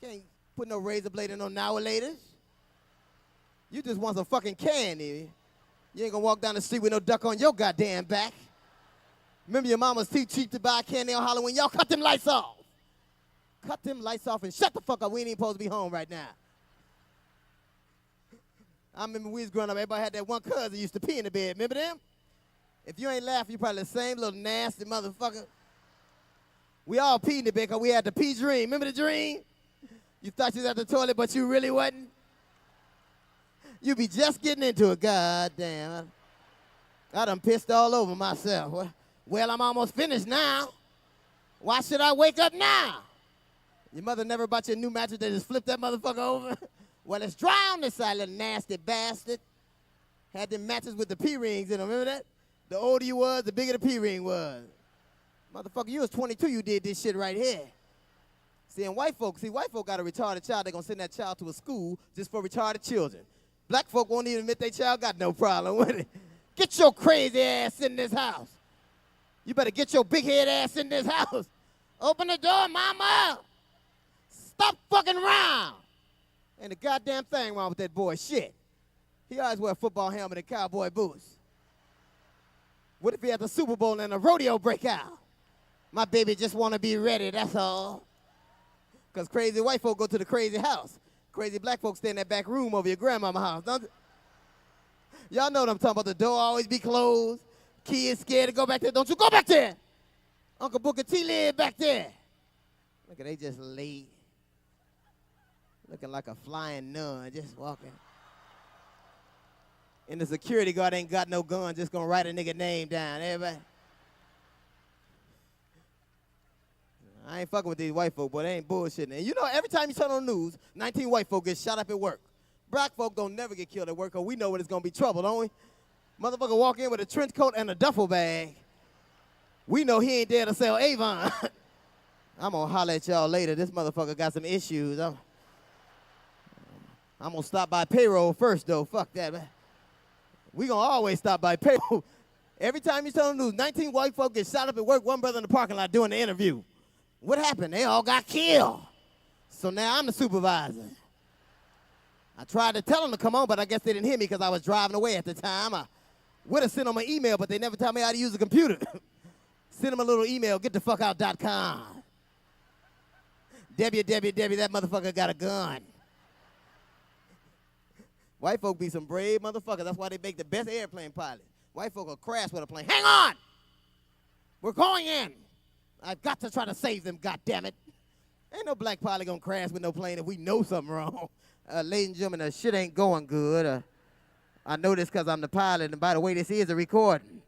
Can't put no razor blade in no now-a-laters. You just want some fucking candy. You ain't gonna walk down the street with no duck on your goddamn back. Remember your mama's too cheap to buy candy on Halloween? Y'all cut them lights off. Cut them lights off and shut the fuck up. We ain't even supposed to be home right now. I remember we was growing up, everybody had that one cousin that used to pee in the bed. Remember them? If you ain't laughing, you probably the same little nasty motherfucker. We all peed in the bed because we had the pee dream. Remember the dream? You thought you was at the toilet, but you really wasn't? You be just getting into it. God damn. I done pissed all over myself. Well, I'm almost finished now. Why should I wake up now? Your mother never bought you a new mattress, they just flipped that motherfucker over? Well, it's dry on this side, little nasty bastard. Had them matches with the P-rings in them, remember that? The older you was, the bigger the P-ring was. Motherfucker, you was 22, you did this shit right here. White folk got a retarded child, they gonna send that child to a school just for retarded children. Black folk won't even admit their child got no problem with it. Get your crazy ass in this house. You better get your big head ass in this house. Open the door, mama. Stop fucking around. Ain't a goddamn thing wrong with that boy, shit. He always wear a football helmet and cowboy boots. What if he had the Super Bowl and a rodeo breakout? My baby just want to be ready, that's all. Because crazy white folk go to the crazy house. Crazy black folks stay in that back room over your grandmama's house, don't they? Y'all know what I'm talking about. The door always be closed. Kids scared to go back there. Don't you go back there. Uncle Booker T live back there. Look at they just late. Looking like a flying nun, just walking. And the security guard ain't got no gun, just gonna write a nigga name down, everybody. I ain't fucking with these white folk, boy, they ain't bullshitting. And you know, every time you turn on the news, 19 white folk get shot up at work. Black folk don't never get killed at work, because we know when it's gonna be trouble, don't we? Motherfucker walk in with a trench coat and a duffel bag. We know he ain't there to sell Avon. I'm gonna holler at y'all later. This motherfucker got some issues. I'm gonna stop by payroll first, though. Fuck that, man. We gonna always stop by payroll. Every time you tell the news, 19 white folk get shot up at work, one brother in the parking lot doing the interview. What happened? They all got killed. So now I'm the supervisor. I tried to tell them to come on, but I guess they didn't hear me because I was driving away at the time. I would have sent them an email, but they never taught me how to use a computer. Send them a little email, getthefuckout.com. www, that motherfucker got a gun. White folk be some brave motherfuckers. That's why they make the best airplane pilots. White folk will crash with a plane. Hang on! We're going in. I've got to try to save them, goddammit. Ain't no black pilot gonna crash with no plane if we know something wrong. Ladies and gentlemen, the shit ain't going good. I know this because I'm the pilot, and by the way, this is a recording.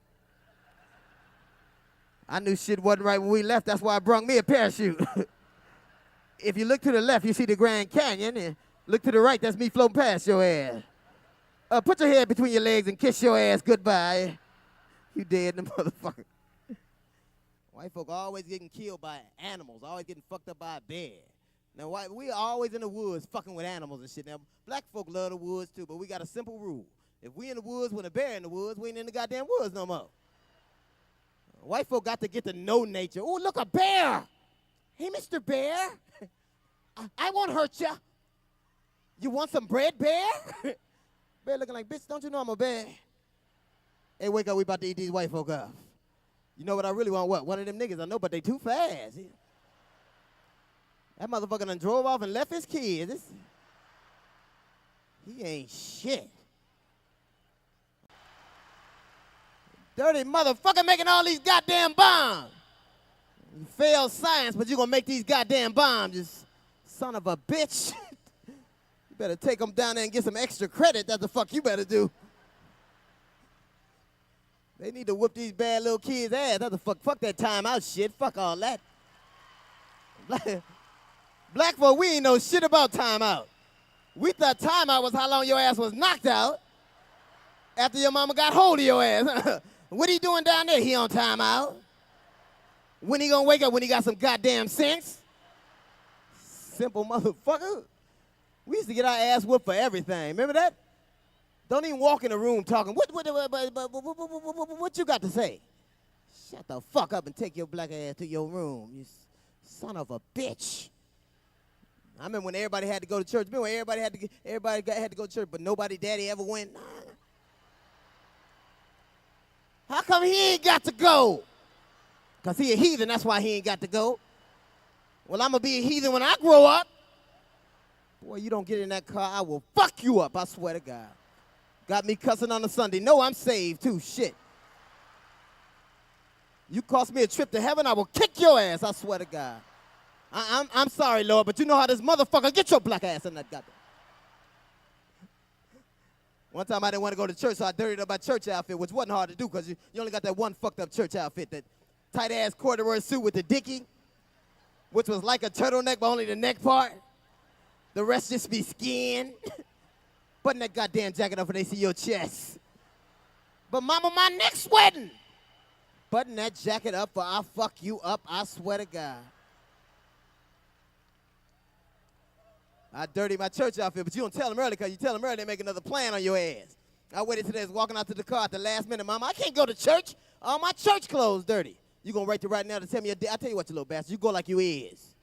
I knew shit wasn't right when we left. That's why I brung me a parachute. If you look to the left, you see the Grand Canyon, and look to the right, that's me floating past your ass. Put your head between your legs and kiss your ass goodbye. You dead, the motherfucker. White folk always getting killed by animals, always getting fucked up by a bear. Now, we always in the woods fucking with animals and shit. Now, black folk love the woods too, but we got a simple rule. If we in the woods with a bear in the woods, we ain't in the goddamn woods no more. White folk got to get to know nature. Oh, look, a bear. Hey, Mr. Bear, I won't hurt you. You want some bread, bear? Bear looking like, bitch, don't you know I'm a bear? Hey, wake up, we about to eat these white folk up. You know what I really want? What? One of them niggas I know, but they too fast. That motherfucker done drove off and left his kids. He ain't shit. Dirty motherfucker making all these goddamn bombs. You failed science, but you gonna make these goddamn bombs, you son of a bitch. You better take them down there and get some extra credit. That's the fuck you better do. They need to whoop these bad little kids' ass. That's the fuck that timeout shit. Fuck all that. Black folk, we ain't know shit about timeout. We thought timeout was how long your ass was knocked out after your mama got hold of your ass. What he doing down there? He on timeout. When he gonna wake up? When he got some goddamn sense? Simple motherfucker. We used to get our ass whooped for everything. Remember that? Don't even walk in the room talking. What you got to say? Shut the fuck up and take your black ass to your room, you son of a bitch. I remember when everybody had to go to church. Remember when everybody had to go to church, but nobody daddy ever went? Nah. How come he ain't got to go? Because he a heathen, that's why he ain't got to go. Well, I'm going to be a heathen when I grow up. Boy, you don't get in that car, I will fuck you up, I swear to God. Got me cussing on a Sunday. No, I'm saved too, shit. You cost me a trip to heaven, I will kick your ass, I swear to God. I'm sorry, Lord, but you know how this motherfucker, get your black ass in that goddamn. One time I didn't want to go to church, so I dirtied up my church outfit, which wasn't hard to do because you only got that one fucked up church outfit, that tight-ass corduroy suit with the dickie, which was like a turtleneck, but only the neck part. The rest just be skin. Button that goddamn jacket up and they see your chest. But mama, my neck's sweating. Button that jacket up or I'll fuck you up, I swear to God. I dirty my church outfit, but you don't tell them early because you tell them early they make another plan on your ass. I waited till they was walking out to the car at the last minute. Mama, I can't go to church. All my church clothes dirty. You gonna write to right now to tell me I tell you what, you little bastard. You go like you is.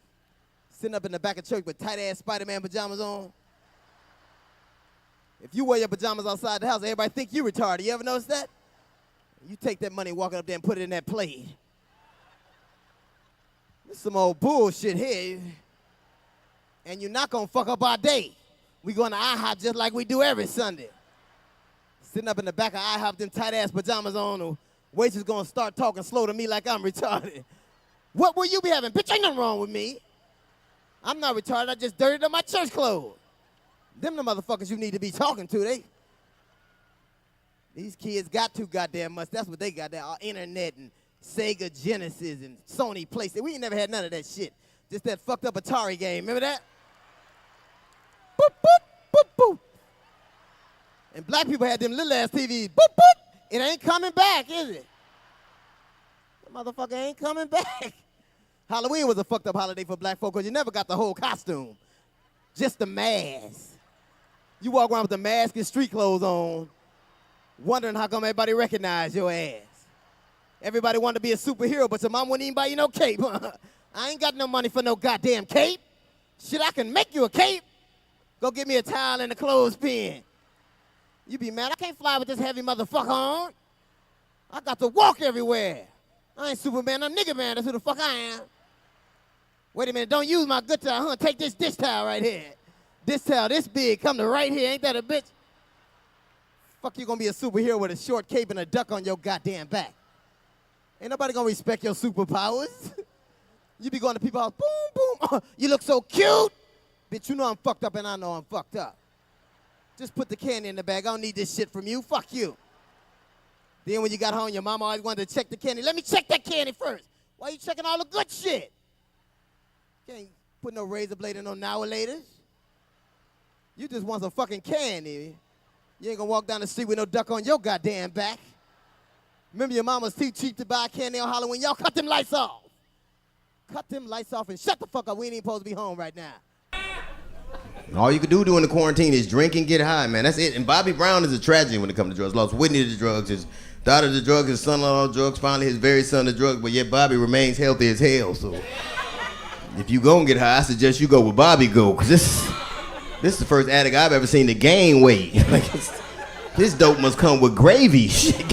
Sitting up in the back of church with tight-ass Spider-Man pajamas on. If you wear your pajamas outside the house, everybody think you retarded. You ever notice that? You take that money, walking up there and put it in that plate. This some old bullshit here. And you're not gonna fuck up our day. We going to IHOP just like we do every Sunday. Sitting up in the back of IHOP, them tight-ass pajamas on, the waitress gonna start talking slow to me like I'm retarded. What will you be having? Bitch, ain't nothing wrong with me. I'm not retarded, I just dirtied up my church clothes. Them the motherfuckers you need to be talking to, these kids got too goddamn much. That's what they got, that internet and Sega Genesis and Sony PlayStation. We ain't never had none of that shit. Just that fucked up Atari game, remember that? Boop, boop, boop, boop. And black people had them little ass TVs. Boop, boop. It ain't coming back, is it? The motherfucker ain't coming back. Halloween was a fucked up holiday for black folk because you never got the whole costume. Just the mask. You walk around with the mask and street clothes on, wondering how come everybody recognize your ass. Everybody wanted to be a superhero, but your mom wouldn't even buy you no cape. I ain't got no money for no goddamn cape. Shit, I can make you a cape. Go get me a towel and a clothespin. You be mad, I can't fly with this heavy motherfucker on. I got to walk everywhere. I ain't Superman, I'm nigga man, that's who the fuck I am. Wait a minute, don't use my good towel, huh? Take this dish towel right here. This towel this big, come to right here, ain't that a bitch? Fuck you gonna be a superhero with a short cape and a duck on your goddamn back. Ain't nobody gonna respect your superpowers. You be going to people's house, boom, boom, you look so cute. Bitch, you know I'm fucked up and I know I'm fucked up. Just put the candy in the bag, I don't need this shit from you, fuck you. Then when you got home, your mama always wanted to check the candy. Let me check that candy first. Why you checking all the good shit? You ain't put no razor blade in no now-a-laters. You just want some fucking candy. You ain't gonna walk down the street with no duck on your goddamn back. Remember your mama's too cheap to buy candy on Halloween? Y'all cut them lights off. Cut them lights off and shut the fuck up. We ain't even supposed to be home right now. All you can do during the quarantine is drink and get high, man. That's it. And Bobby Brown is a tragedy when it comes to drugs. Lost Whitney to drugs, his daughter to drugs, his son-in-law to drugs, finally his very son to drugs, but yet Bobby remains healthy as hell. So if you gonna get high, I suggest you go where Bobby go, because this is the first addict I've ever seen to gain weight. Like this dope must come with gravy. Shit.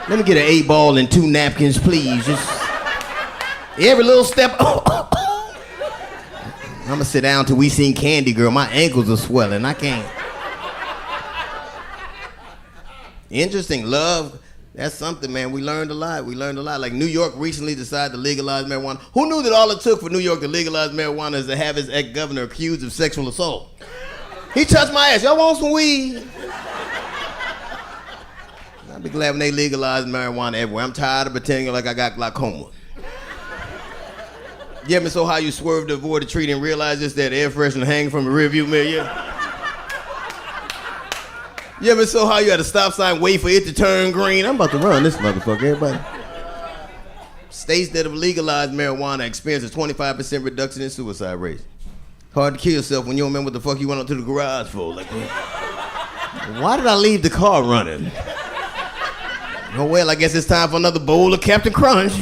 Let me get an 8-ball and 2 napkins, please. Just every little step. I'm gonna sit down till we sing Candy Girl. My ankles are swelling. I can't. Interesting. Love, that's something, man. We learned a lot. Like New York recently decided to legalize marijuana. Who knew that all it took for New York to legalize marijuana is to have his ex-governor accused of sexual assault? He touched my ass. Y'all want some weed? I'll be glad when they legalize marijuana everywhere. I'm tired of pretending like I got glaucoma. You ever saw how you swerved to avoid a tree and realize just that air freshener hanging from the rearview mirror? You ever saw how you had a stop sign wait for it to turn green? I'm about to run this motherfucker, everybody. States that have legalized marijuana experience a 25% reduction in suicide rates. Hard to kill yourself when you don't remember what the fuck you went up to the garage for. Like, why did I leave the car running? Oh well, I guess it's time for another bowl of Captain Crunch.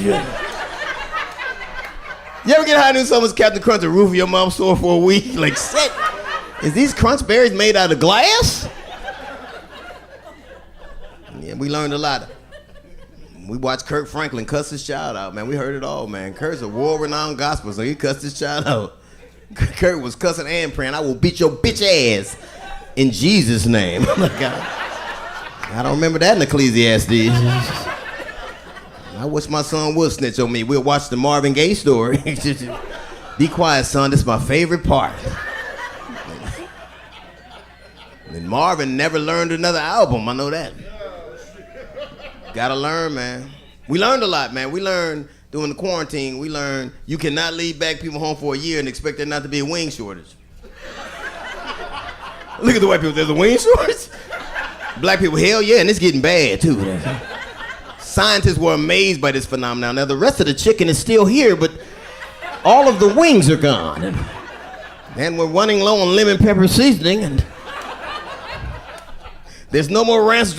You ever get high and someone's Captain Crunch, the roof of your mouth sore for a week? Like, shit, is these crunch berries made out of glass? Yeah, we learned a lot. We watched Kirk Franklin cuss his child out, man. We heard it all, man. Kurt's a world-renowned gospel, so he cussed his child out. Kurt was cussing and praying, I will beat your bitch ass in Jesus' name. I don't remember that in Ecclesiastes. I wish my son would snitch on me. We'll watch the Marvin Gaye story. Be quiet, son. This is my favorite part. And Marvin never learned another album. I know that. Gotta learn, man. We learned a lot, man. We learned during the quarantine, we learned you cannot leave black people home for a year and expect there not to be a wing shortage. Look at the white people. There's a wing shortage? Black people, hell yeah, and it's getting bad, too. Scientists were amazed by this phenomenon. Now, the rest of the chicken is still here, but all of the wings are gone. And we're running low on lemon pepper seasoning, and there's no more ranch